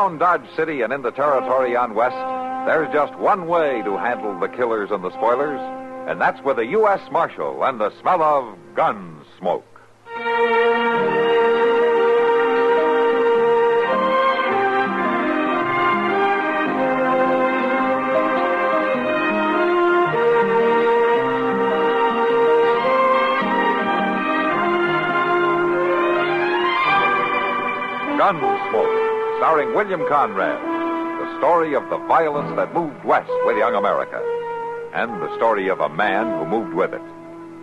around Dodge City and in the territory on west, there's just one way to handle the killers and the spoilers, and that's with a U.S. Marshal and the smell of Gunsmoke. Gunsmoke, starring William Conrad, the story of the violence that moved west with young America, and the story of a man who moved with it.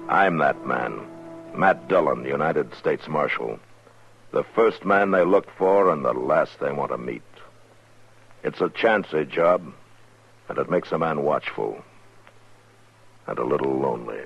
I'm that man, Matt Dillon, United States Marshal. The first man they look for and the last they want to meet. It's a chancy job, and it makes a man watchful and a little lonely.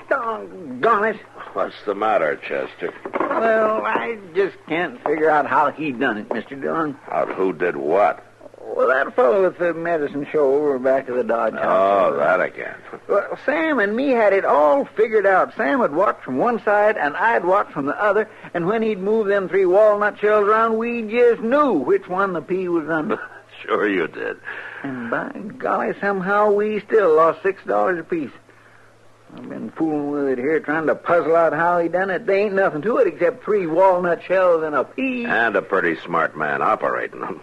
Doggone it. What's the matter, Chester? Well, I just can't figure out how he done it, Mr. Dillon. Out who did what? Well, that fellow with the medicine show over back of the Dodge house. Oh, that again. Well, Sam and me had it all figured out. Sam would watch from one side, and I'd watch from the other, and when he'd move them 3 walnut shells around, we just knew which one the pea was under. Sure you did. And by golly, somehow we still lost $6 apiece. I've been fooling with it here, trying to puzzle out how he done it. There ain't nothing to it except 3 walnut shells and a pea. And a pretty smart man operating them.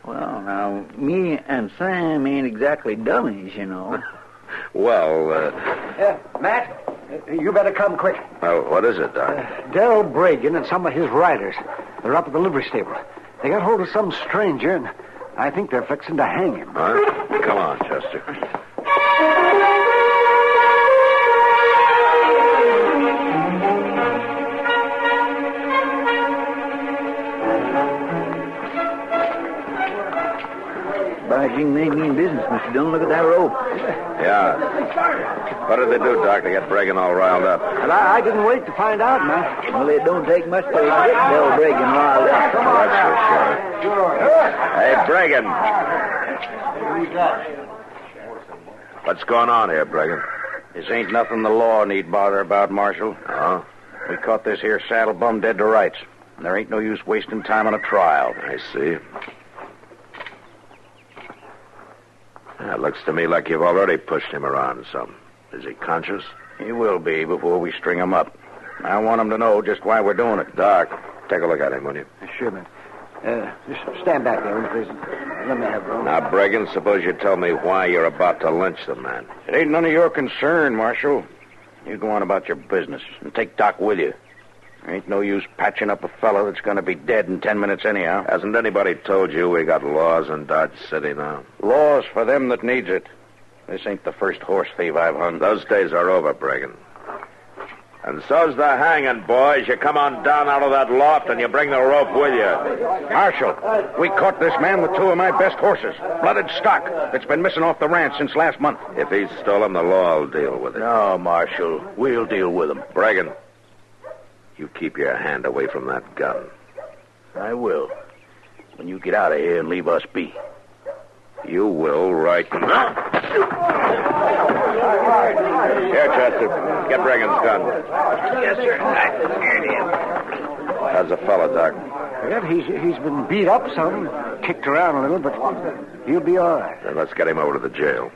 Well, now, me and Sam ain't exactly dummies, you know. Well, Matt, you better come quick. well, what is it, Doc? Darrell Bragan and some of his riders. They're up at the livery stable. They got hold of some stranger, and I think they're fixing to hang him. Huh? Come on, Chester. By jing, they mean business, Mr. Dillon. Look at that rope. Yeah. What did they do, Doc, to get Bragan all riled up? And I didn't wait to find out, Matt. Well, it don't take much to get Darrell Bragan riled up. That's for sure. Hey, Bragan. What's going on here, Bragan? This ain't nothing the law need bother about, Marshal. Oh? We caught this here saddle bum dead to rights. And there ain't no use wasting time on a trial. I see. It looks to me like you've already pushed him around some. Is he conscious? He will be before we string him up. I want him to know just why we're doing it. Doc, take a look at him, will you? Sure, man. Just stand back there, please. Let me have room. Now, Bragan, suppose you tell me why you're about to lynch the man. It ain't none of your concern, Marshal. You go on about your business and take Doc with you. There ain't no use patching up a fella that's going to be dead in 10 minutes anyhow. Hasn't anybody told you we got laws in Dodge City now? Laws for them that needs it. This ain't the first horse thief I've hung. Those days are over, Bragan. And so's the hanging, boys. You come on down out of that loft and you bring the rope with you. Marshal, we caught this man with 2 of my best horses. Blooded stock that's been missing off the ranch since last month. If he's stolen, the law will deal with it. No, Marshal. We'll deal with him. Bragan, you keep your hand away from that gun. I will. When you get out of here and leave us be. You will right now. Here, Chester. Get Bragan's gun. Yes, sir. How's the fella, Doc? Yeah, he's been beat up some, kicked around a little, but he'll be all right. Then let's get him over to the jail.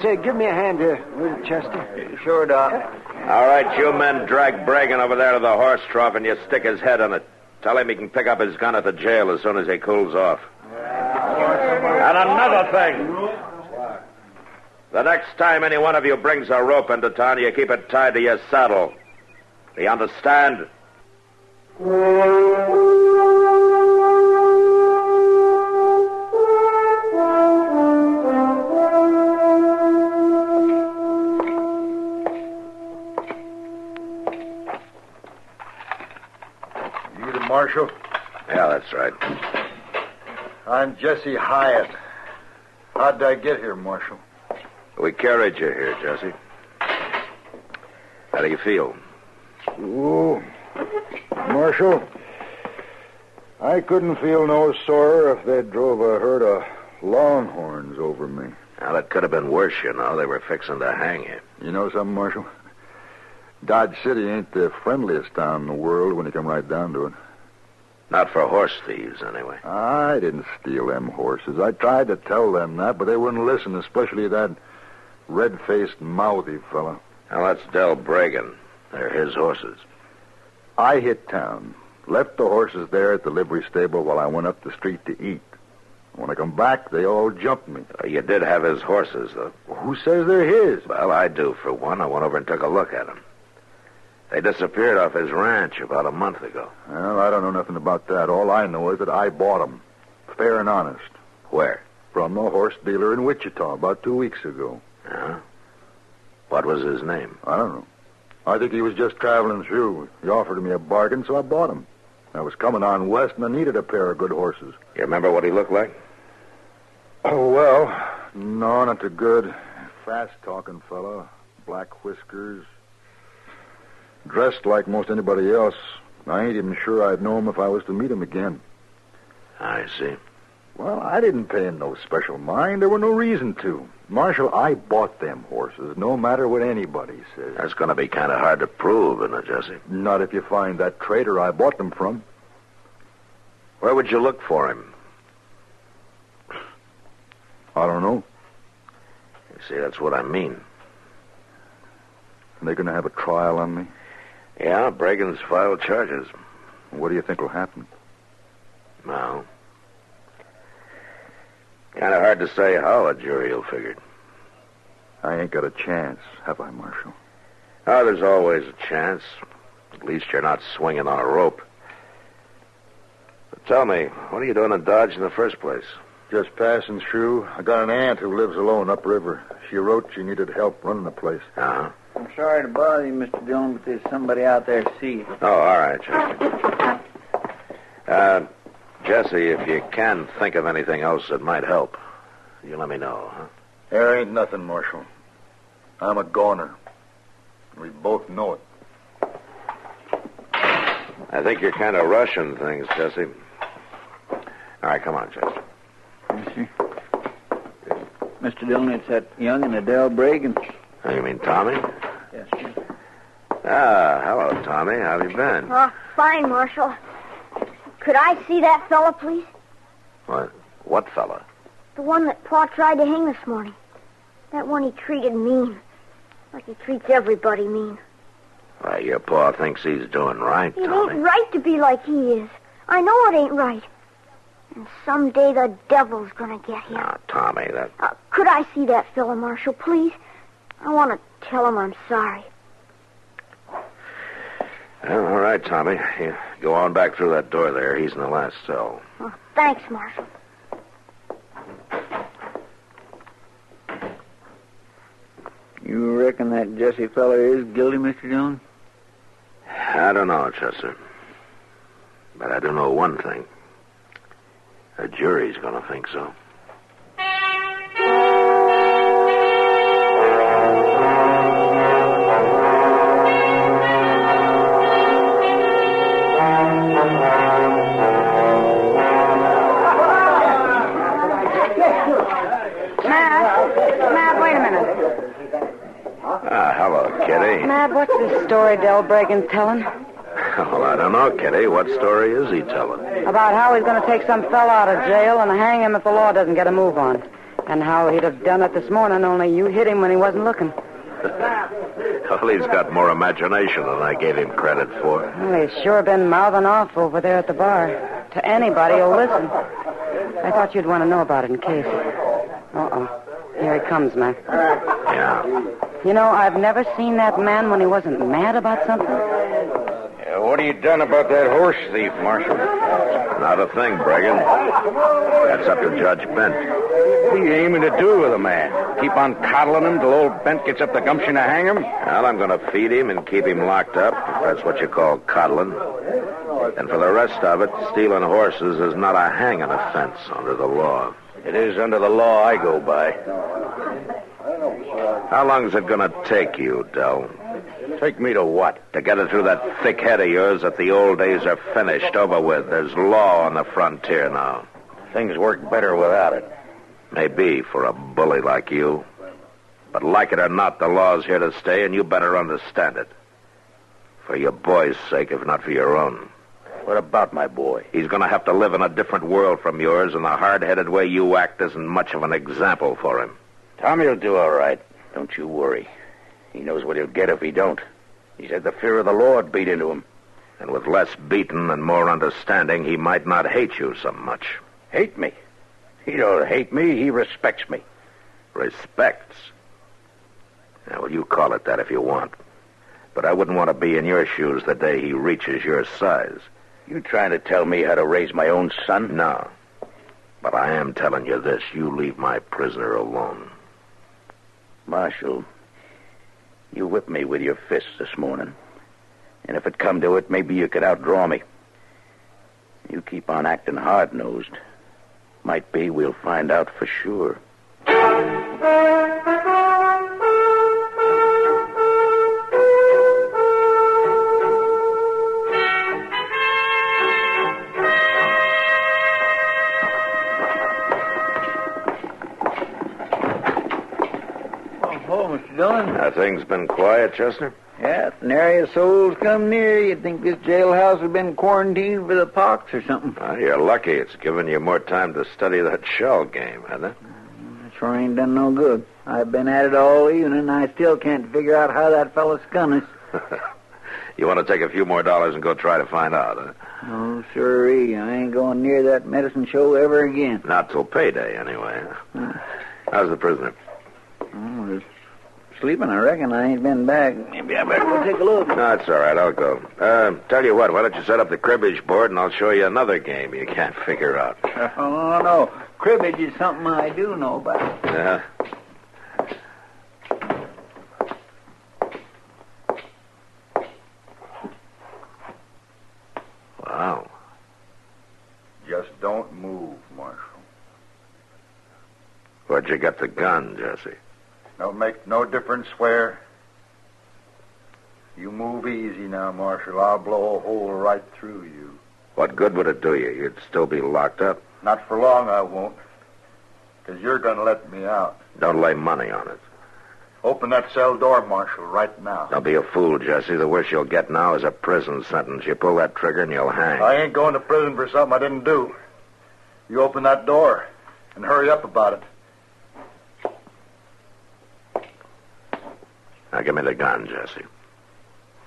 Say, give me a hand here, will you, Chester? Sure, Doc. All right, you men drag Bragan over there to the horse trough and you stick his head on it. Tell him he can pick up his gun at the jail as soon as he cools off. And another thing. The next time any one of you brings a rope into town, you keep it tied to your saddle. Do you understand? You the marshal? Yeah, that's right. I'm Jesse Hyatt. How'd I get here, Marshal? We carried you here, Jesse. How do you feel? Oh, Marshal, I couldn't feel no sorer if they drove a herd of longhorns over me. Well, it could have been worse, you know. They were fixing to hang you. You know something, Marshal? Dodge City ain't the friendliest town in the world when you come right down to it. Not for horse thieves, anyway. I didn't steal them horses. I tried to tell them that, but they wouldn't listen, especially that red-faced, mouthy fella. Now, that's Del Bragan. They're his horses. I hit town, left the horses there at the livery stable while I went up the street to eat. When I come back, they all jumped me. You did have his horses, though. Who says they're his? Well, I do, for one. I went over and took a look at them. They disappeared off his ranch about a month ago. Well, I don't know nothing about that. All I know is that I bought them, fair and honest. Where? From a horse dealer in Wichita about 2 weeks ago. Yeah? What was his name? I don't know. I think he was just traveling through. He offered me a bargain, so I bought him. I was coming on west, and I needed a pair of good horses. You remember what he looked like? Oh, well, no, not too good. Fast-talking fella, black whiskers. Dressed like most anybody else. I ain't even sure I'd know him if I was to meet him again. I see. Well, I didn't pay him no special mind. There were no reason to. Marshal, I bought them horses, no matter what anybody says. That's going to be kind of hard to prove, isn't it, Jesse? Not if you find that trader I bought them from. Where would you look for him? I don't know. You see, that's what I mean. Are they going to have a trial on me? Yeah, Bragan's filed charges. What do you think will happen? Well, kind of hard to say how a jury will figure. I ain't got a chance, have I, Marshal? Oh, there's always a chance. At least you're not swinging on a rope. But tell me, what are you doing in Dodge in the first place? Just passing through. I got an aunt who lives alone upriver. She wrote she needed help running the place. Uh-huh. I'm sorry to bother you, Mr. Dillon, but there's somebody out there to see you. Oh, all right, Jesse. Jesse, if you can think of anything else that might help, you let me know, huh? There ain't nothing, Marshal. I'm a goner. We both know it. I think you're kind of rushing things, Jesse. All right, come on, Jesse. Yes, sir. Mr. Dillon, it's that young and Adele Bragan. Oh, you mean Tommy? Yes, sir. Ah, hello, Tommy. How have you been? Oh, fine, Marshal. Could I see that fella, please? What fella? The one that Pa tried to hang this morning. That one he treated mean. Like he treats everybody mean. Well, your Pa thinks he's doing right, It Tommy. ain't right to be like he is. I know it ain't right. And someday the devil's gonna get him. Now, Tommy, that... Could I see that fella, Marshal, please? I want to tell him I'm sorry. Well, all right, Tommy. You go on back through that door there. He's in the last cell. Oh, thanks, Marshal. You reckon that Jesse feller is guilty, Mr. Dillon? I don't know, Chester. But I do know one thing. The jury's going to think so. Matt, wait a minute. Hello, Kitty. Matt, what's this story Del Bragan's telling? Well, I don't know, Kitty. What story is he telling? About how he's going to take some fella out of jail and hang him if the law doesn't get a move on. And how he'd have done it this morning, only you hit him when he wasn't looking. Well, he's got more imagination than I gave him credit for. Well, he's sure been mouthing off over there at the bar. To anybody who'll listen. I thought you'd want to know about it in case. Uh-oh. Here he comes, Mac. Yeah. You know, I've never seen that man when he wasn't mad about something. What have you done about that horse thief, Marshal? Not a thing, Bragan. That's up to Judge Bent. What are you aiming to do with a man? Keep on coddling him till old Bent gets up the gumption to hang him? Well, I'm going to feed him and keep him locked up, if that's what you call coddling. And for the rest of it, stealing horses is not a hanging offense under the law. It is under the law I go by. How long is it going to take you, Del? Take me to what? To get it through that thick head of yours that the old days are finished, over with. There's law on the frontier now. Things work better without it. Maybe for a bully like you. But like it or not, the law's here to stay, and you better understand it. For your boy's sake, if not for your own. What about my boy? He's going to have to live in a different world from yours, and the hard-headed way you act isn't much of an example for him. Tommy will do all right. Don't you worry. He knows what he'll get if he don't. He's had the fear of the Lord beat into him. And with less beating and more understanding, he might not hate you so much. Hate me? He don't hate me. He respects me. Respects? Yeah, well, you call it that if you want. But I wouldn't want to be in your shoes the day he reaches your size. You trying to tell me how to raise my own son? No. But I am telling you this. You leave my prisoner alone. Marshal, you whipped me with your fists this morning. And if it come to it, maybe you could outdraw me. You keep on acting hard-nosed. Might be we'll find out for sure. Mr. Dillon. Things been quiet, Chester? Yeah, if nary a soul's come near, you'd think this jailhouse had been quarantined for the pox or something. You're lucky. It's given you more time to study that shell game, hasn't it? It sure ain't done no good. I've been at it all evening, and I still can't figure out how that fella skun us. You want to take a few more dollars and go try to find out, huh? Oh, sirree. I ain't going near that medicine show ever again. Not till payday, anyway. How's the prisoner? Oh, sleeping, I reckon. I ain't been back. Maybe I better go take a look. No, it's all right. I'll go. Tell you what, why don't you set up the cribbage board and I'll show you another game you can't figure out. Oh, no. Cribbage is something I do know about. Yeah? Wow. Just don't move, Marshal. Where'd you get the gun, Jesse? Don't make no difference where. You move easy now, Marshal. I'll blow a hole right through you. What good would it do you? You'd still be locked up. Not for long, I won't. Because you're going to let me out. Don't lay money on it. Open that cell door, Marshal, right now. Don't be a fool, Jesse. The worst you'll get now is a prison sentence. You pull that trigger and you'll hang. I ain't going to prison for something I didn't do. You open that door and hurry up about it. Now, give me the gun, Jesse.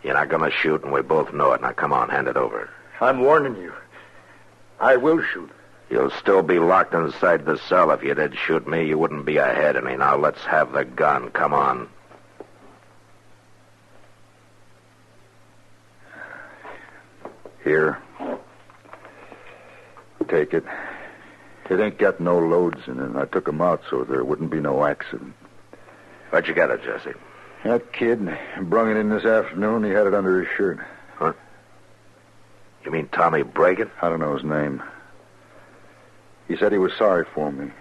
You're not going to shoot, and we both know it. Now, come on, hand it over. I'm warning you. I will shoot. You'll still be locked inside the cell. If you did shoot me, you wouldn't be ahead of me. Now, let's have the gun. Come on. Here. Take it. It ain't got no loads in it. I took 'em out so there wouldn't be no accident. Where'd you get it, Jesse? That kid brung it in this afternoon. He had it under his shirt. Huh? You mean Tommy Bragan? I don't know his name. He said he was sorry for me.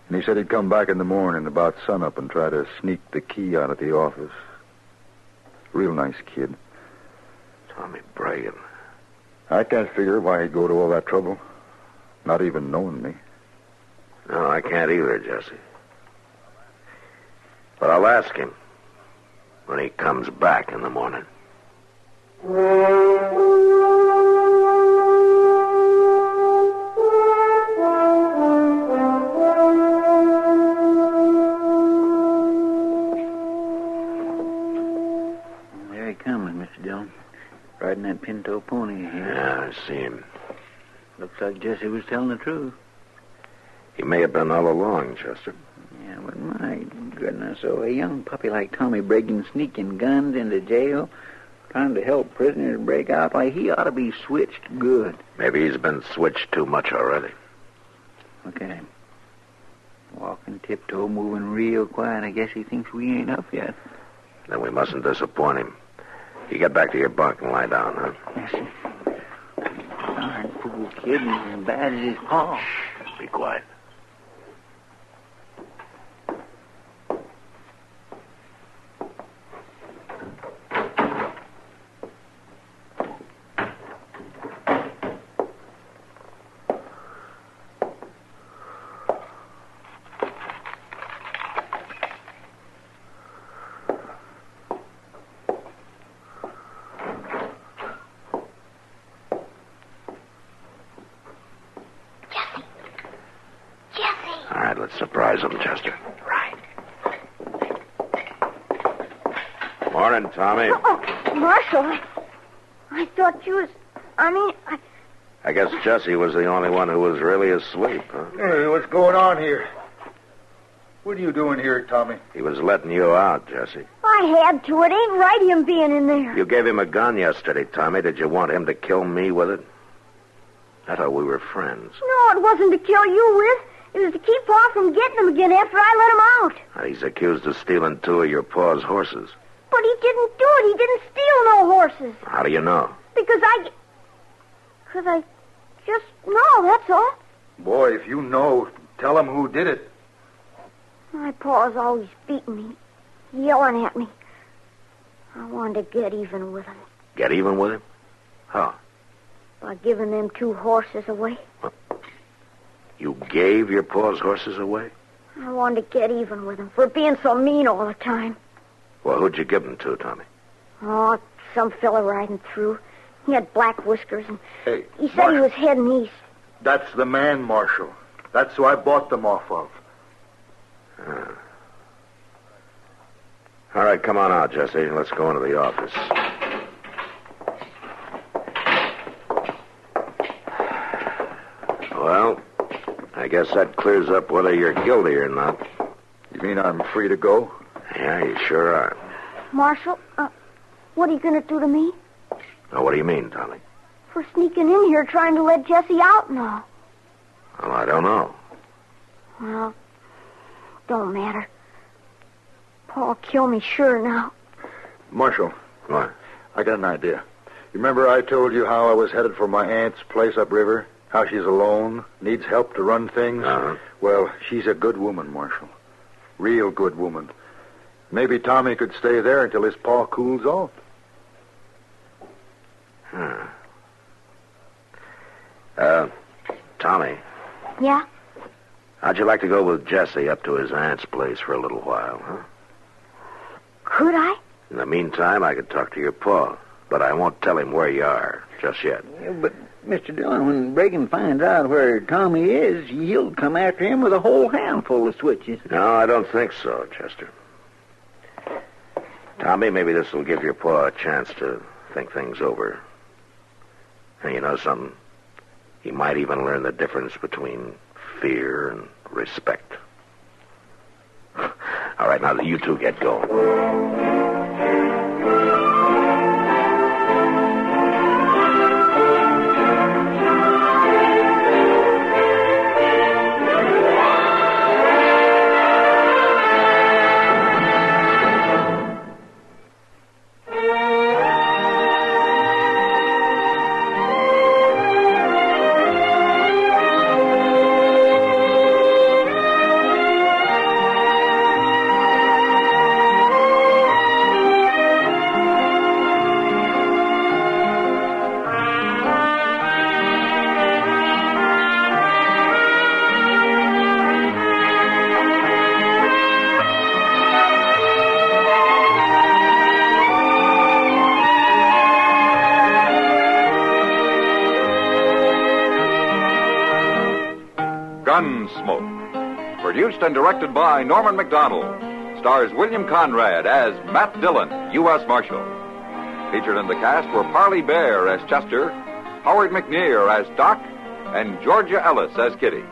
And he said he'd come back in the morning about sunup and try to sneak the key out of the office. Real nice kid. Tommy Bragan. I can't figure why he'd go to all that trouble. Not even knowing me. No, I can't either, Jesse. But I'll ask him when he comes back in the morning. There he comes, Mr. Dillon. Riding that pinto pony here. Yeah, I see him. Looks like Jesse was telling the truth. He may have been all along, Chester. Yeah, but my goodness, so a young puppy like Tommy Bragan sneaking guns into jail, trying to help prisoners break out, why, he ought to be switched good. Maybe he's been switched too much already. Look at him. Walking tiptoe, moving real quiet. I guess he thinks we ain't up yet. Then we mustn't disappoint him. You get back to your bunk and lie down, huh? Yes, sir. Darn fool kid, and as bad as his paw. Be quiet. surprise them, Chester. Right. Morning, Tommy. Oh, Marshal, I thought you was... I guess Jesse was the only one who was really asleep, huh? Hey, what's going on here? What are you doing here, Tommy? He was letting you out, Jesse. I had to. It ain't right him being in there. You gave him a gun yesterday, Tommy. Did you want him to kill me with it? I thought we were friends. No, it wasn't to kill you with. It was to keep Pa from getting him again after I let him out. He's accused of stealing 2 of your pa's horses. But he didn't do it. He didn't steal no horses. How do you know? Because I just know, that's all. Boy, if you know, tell him who did it. My pa's always beating me, yelling at me. I wanted to get even with him. Get even with him? How? By giving them 2 horses away. You gave your pa's horses away? I wanted to get even with him for being so mean all the time. Well, who'd you give them to, Tommy? Oh, some fella riding through. He had black whiskers, and Hey, he said he was heading east. That's the man, Marshal. That's who I bought them off of. All right, come on out, Jesse. Let's go into the office. Well, I guess that clears up whether you're guilty or not. You mean I'm free to go? Yeah, you sure are. Marshal, what are you going to do to me? Now, what do you mean, Tommy? For sneaking in here trying to let Jesse out and all. Well, I don't know. Well, don't matter. Paul killed me sure now. Marshal. What? I got an idea. You remember I told you how I was headed for my aunt's place upriver? How she's alone, needs help to run things? Uh-huh. Well, she's a good woman, Marshal. Real good woman. Maybe Tommy could stay there until his paw cools off. Tommy, Yeah? how'd you like to go with Jesse up to his aunt's place for a little while, huh? Could I? In the meantime, I could talk to your pa, but I won't tell him where you are just yet. Yeah, but, Mr. Dillon, when Reagan finds out where Tommy is, he'll come after him with a whole handful of switches. No, I don't think so, Chester. Tommy, maybe this will give your pa a chance to think things over. And you know something? He might even learn the difference between fear and respect. All right, now you two get going. Gunsmoke. Produced and directed by Norman MacDonnell. Stars William Conrad as Matt Dillon, U.S. Marshal. Featured in the cast were Parley Baer as Chester, Howard McNear as Doc, and Georgia Ellis as Kitty.